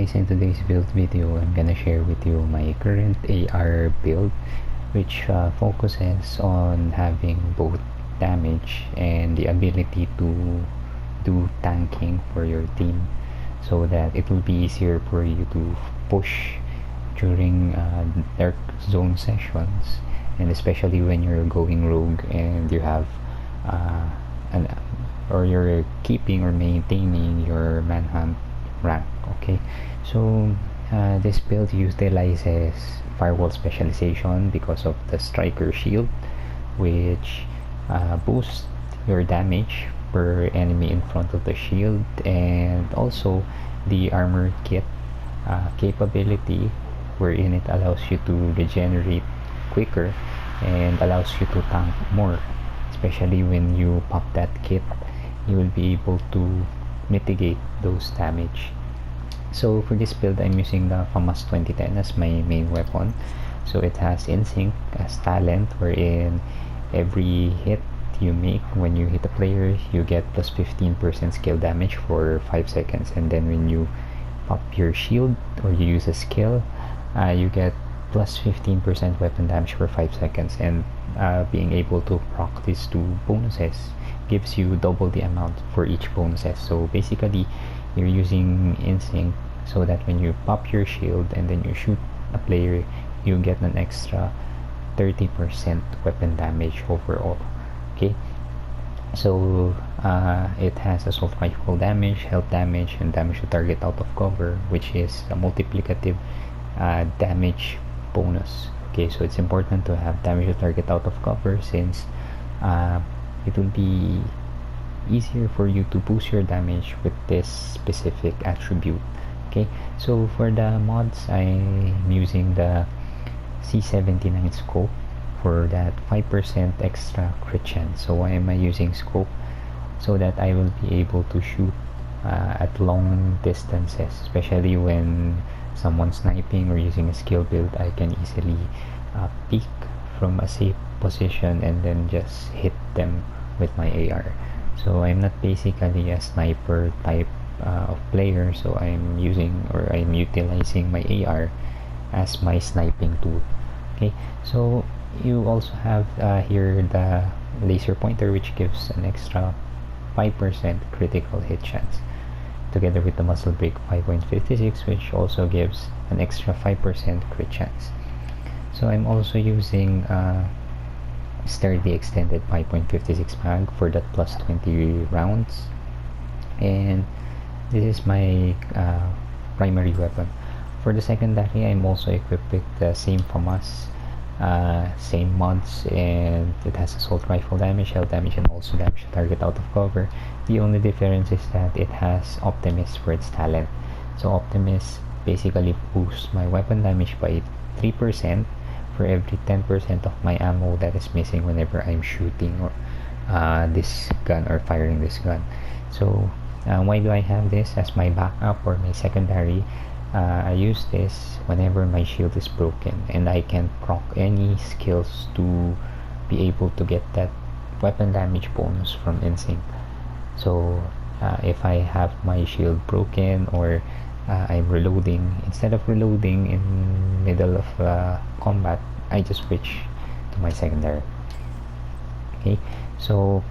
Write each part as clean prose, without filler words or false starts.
guys, in today's build video, I'm gonna share with you my current AR build, which focuses on having both damage and the ability to do tanking for your team, so that it will be easier for you to push during dark zone sessions, and especially when you're going rogue and you have an or you're keeping or maintaining your manhunt rank. Okay, so this build utilizes firewall specialization because of the striker shield, which boosts your damage per enemy in front of the shield, and also the armor kit capability, wherein it allows you to regenerate quicker and allows you to tank more. Especially when you pop that kit, you will be able to mitigate those damage. So for this build, I'm using the FAMAS 2010 as my main weapon. So it has Insync as talent, wherein every hit you make when you hit a player, you get plus 15% skill damage for 5 seconds, and then when you pop your shield or you use a skill, you get plus 15% weapon damage for 5 seconds, and being able to proc these two bonuses gives you double the amount for each bonuses. So basically you're using Insync so that when you pop your shield and then you shoot a player, you get an extra 30% weapon damage overall. Okay, so it has assault rifle damage, health damage, and damage to target out of cover, which is a multiplicative damage bonus. Okay, so it's important to have damage to target out of cover, since it will be easier for you to boost your damage with this specific attribute. Okay, so for the mods, I'm using the C79 scope for that 5% extra crit chance. So why am I using scope? So that I will be able to shoot at long distances, especially when someone's sniping or using a skill build. I can easily peek from a safe position and then just hit them with my AR. So I'm not basically a sniper type of player, so I'm utilizing my AR as my sniping tool. Okay, so you also have here the laser pointer, which gives an extra 5% critical hit chance, together with the muzzle brake 5.56, which also gives an extra 5% crit chance. So I'm also using sturdy extended 5.56 mag for that plus 20 rounds, and this is my primary weapon. For the secondary, I'm also equipped with the same FAMAS, same mods, and it has assault rifle damage, health damage, and also damage to target out of cover. The only difference is that it has Optimus for its talent. So Optimus basically boosts my weapon damage by 3% for every 10% of my ammo that is missing whenever I'm shooting or this gun or firing this gun. So why do I have this as my backup or my secondary? I use this whenever my shield is broken and I can proc any skills to be able to get that weapon damage bonus from Insync. So if I have my shield broken or I'm reloading, instead of reloading in middle of combat, I just switch to my secondary. Okay, so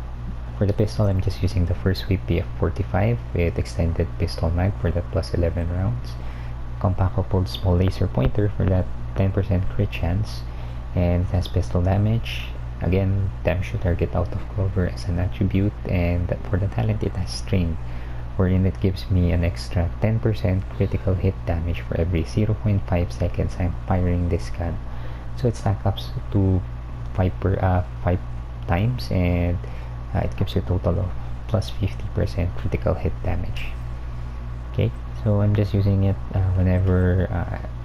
for the pistol, I'm just using the first sweep PF45 with extended pistol mag for that plus 11 rounds, compact coupled small laser pointer for that 10% crit chance, and it has pistol damage, again damage to target out of cover as an attribute, and for the talent it has strain, wherein it gives me an extra 10% critical hit damage for every 0.5 seconds I'm firing this gun. So it stacks up to 5 times, and it gives you a total of plus 50% critical hit damage. Okay, so I'm just using it whenever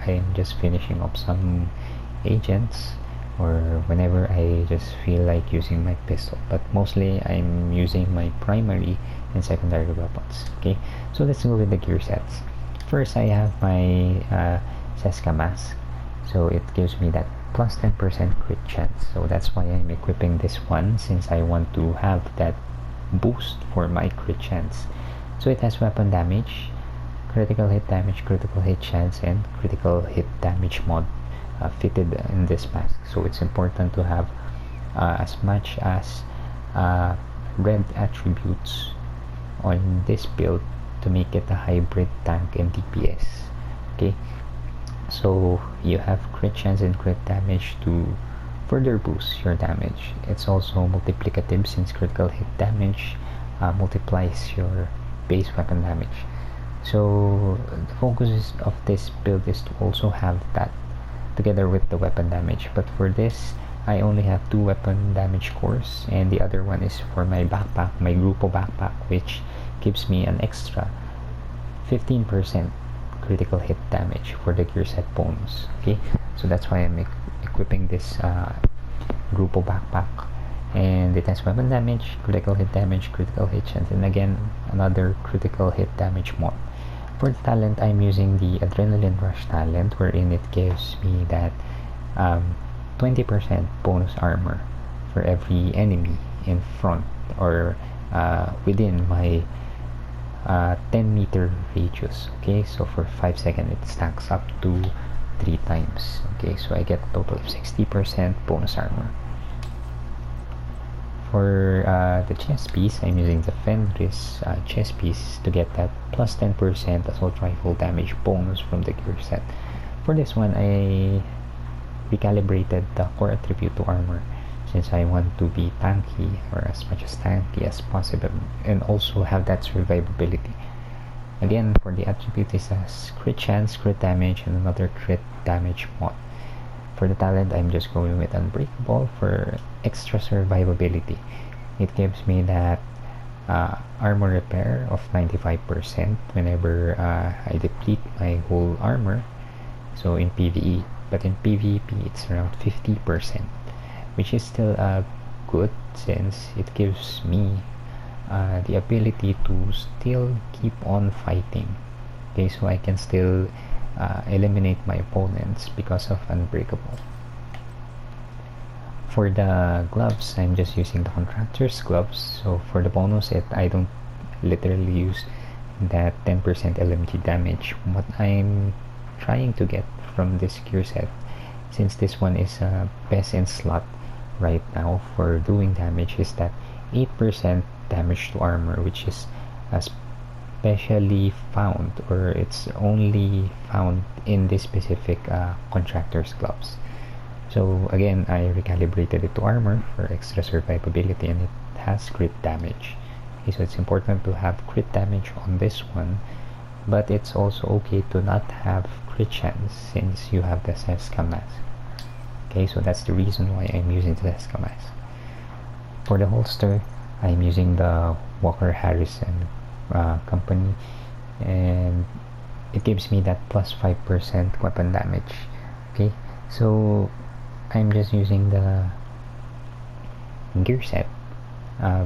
I'm just finishing up some agents, or whenever I just feel like using my pistol, but mostly I'm using my primary and secondary weapons. Okay, so let's go with the gear sets. First, I have my Seska mask, so it gives me that plus 10% crit chance, so that's why I'm equipping this one, since I want to have that boost for my crit chance. So it has weapon damage, critical hit damage, critical hit chance, and critical hit damage mod fitted in this mask. So it's important to have as much as red attributes on this build to make it a hybrid tank and DPS. Okay, so you have crit chance and crit damage to further boost your damage. It's also multiplicative since critical hit damage multiplies your base weapon damage. So the focus of this build is to also have that together with the weapon damage, but for this I only have 2 weapon damage cores, and the other one is for my backpack, my Grupo backpack, which gives me an extra 15% critical hit damage for the gear set bonus. Okay, so that's why I'm equipping this Grupo backpack, and it has weapon damage, critical hit damage, critical hit chance, and again another critical hit damage mod. For the talent, I'm using the Adrenaline Rush talent, wherein it gives me that 20% bonus armor for every enemy in front or within my 10-meter radius. Okay, so for 5 seconds it stacks up to 3 times. Okay, so I get a total of 60% bonus armor. For the chest piece, I'm using the Fenris chest piece to get that plus 10% assault rifle damage bonus from the gear set. For this one, I recalibrated the core attribute to armor since I want to be tanky, or as much as tanky as possible, and also have that survivability. Again, for the attribute, it has crit chance, crit damage, and another crit damage mod. For the talent, I'm just going with Unbreakable for extra survivability. It gives me that armor repair of 95% whenever I deplete my whole armor, so in PvE, but in PvP it's around 50%, which is still good since it gives me the ability to still keep on fighting. Okay, so I can still eliminate my opponents because of Unbreakable. For the gloves, I'm just using the Contractor's gloves. So for the bonus set, I don't literally use that 10% LMG damage. What I'm trying to get from this gear set, since this one is best in slot right now for doing damage, is that 8% damage to armor, which is specially found, or it's only found in this specific Contractor's gloves. So again, I recalibrated it to armor for extra survivability, and it has crit damage. Okay, so it's important to have crit damage on this one, but it's also okay to not have crit chance since you have the Seska mask. Okay, so that's the reason why I'm using the Seska mask. For the holster, I'm using the Walker Harrison company, and it gives me that plus 5% weapon damage. Okay, so I'm just using the gear set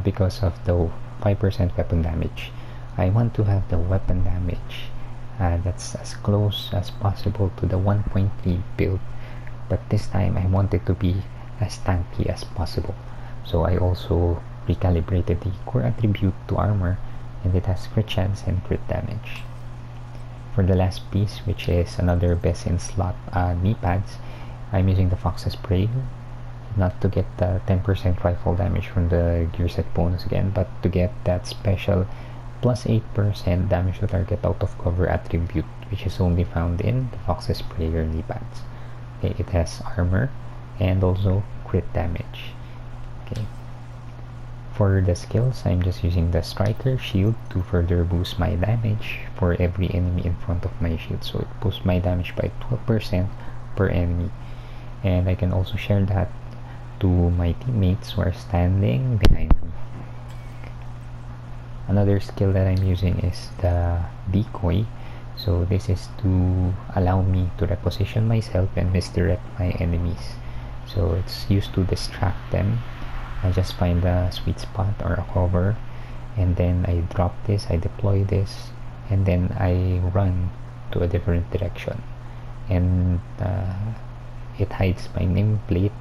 because of the 5% weapon damage. I want to have the weapon damage that's as close as possible to the 1.3 build, but this time I want it to be as tanky as possible. So I also recalibrated the core attribute to armor, and it has crit chance and crit damage. For the last piece, which is another best in slot knee pads, I'm using the Fox's Prey, not to get the 10% rifle damage from the gear set bonus again, but to get that special plus 8% damage to target out of cover attribute, which is only found in the Fox's Prayer knee pads. Okay, it has armor and also crit damage. Okay. For the skills, I'm just using the Striker Shield to further boost my damage for every enemy in front of my shield. So it boosts my damage by 12% per enemy. And I can also share that to my teammates who are standing behind me. Another skill that I'm using is the Decoy. So this is to allow me to reposition myself and misdirect my enemies. So it's used to distract them. I just find a sweet spot or a cover, and then I drop this, I deploy this, and then I run to a different direction. And it hides my nameplate,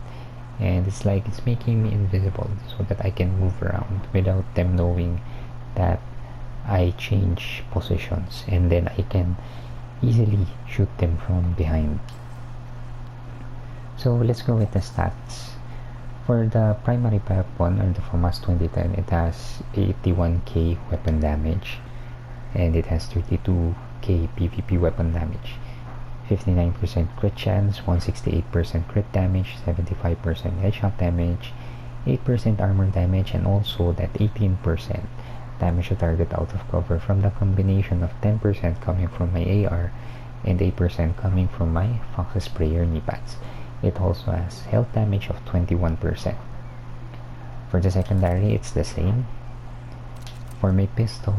and it's like it's making me invisible so that I can move around without them knowing that I change positions and then I can easily shoot them from behind. So let's go with the stats. For the primary weapon, or the FAMAS 2010, it has 81k weapon damage and it has 32k PvP weapon damage, 59% crit chance, 168% crit damage, 75% headshot damage, 8% armor damage, and also that 18% damage to target out of cover from the combination of 10% coming from my AR and 8% coming from my Fox Sprayer knee pads. It also has health damage of 21%. For the secondary, it's the same. For my pistol,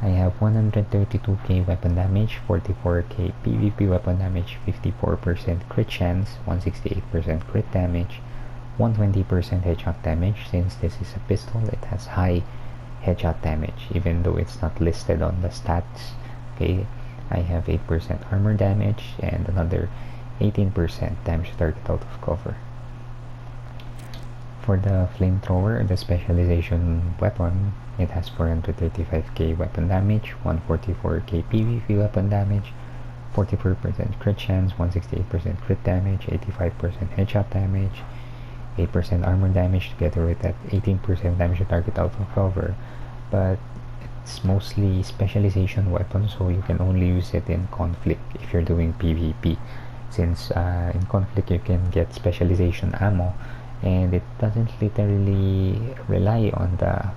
I have 132k weapon damage, 44k PvP weapon damage, 54% crit chance, 168% crit damage, 120% headshot damage. Since this is a pistol, it has high headshot damage even though it's not listed on the stats. Okay, I have 8% armor damage and another 18% damage to target out of cover. For the flamethrower, the specialization weapon, it has 435k weapon damage, 144k PvP weapon damage, 44% crit chance, 168% crit damage, 85% headshot damage, 8% armor damage together with that 18% damage to target out of cover. But it's mostly specialization weapon, so you can only use it in conflict if you're doing PvP, since in conflict you can get specialization ammo and it doesn't literally rely on the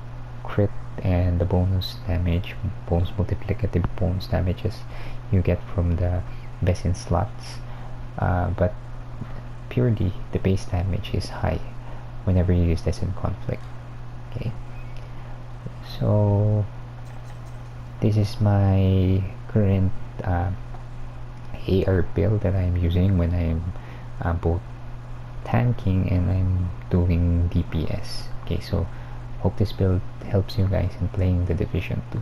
crit and the bonus damage, bonus multiplicative bonus damages you get from the best in slots, but purely the base damage is high whenever you use this in conflict. Okay, so this is my current AR build that I'm using when I'm both tanking and I'm doing DPS. Okay, so hope this build helps you guys in playing the Division 2.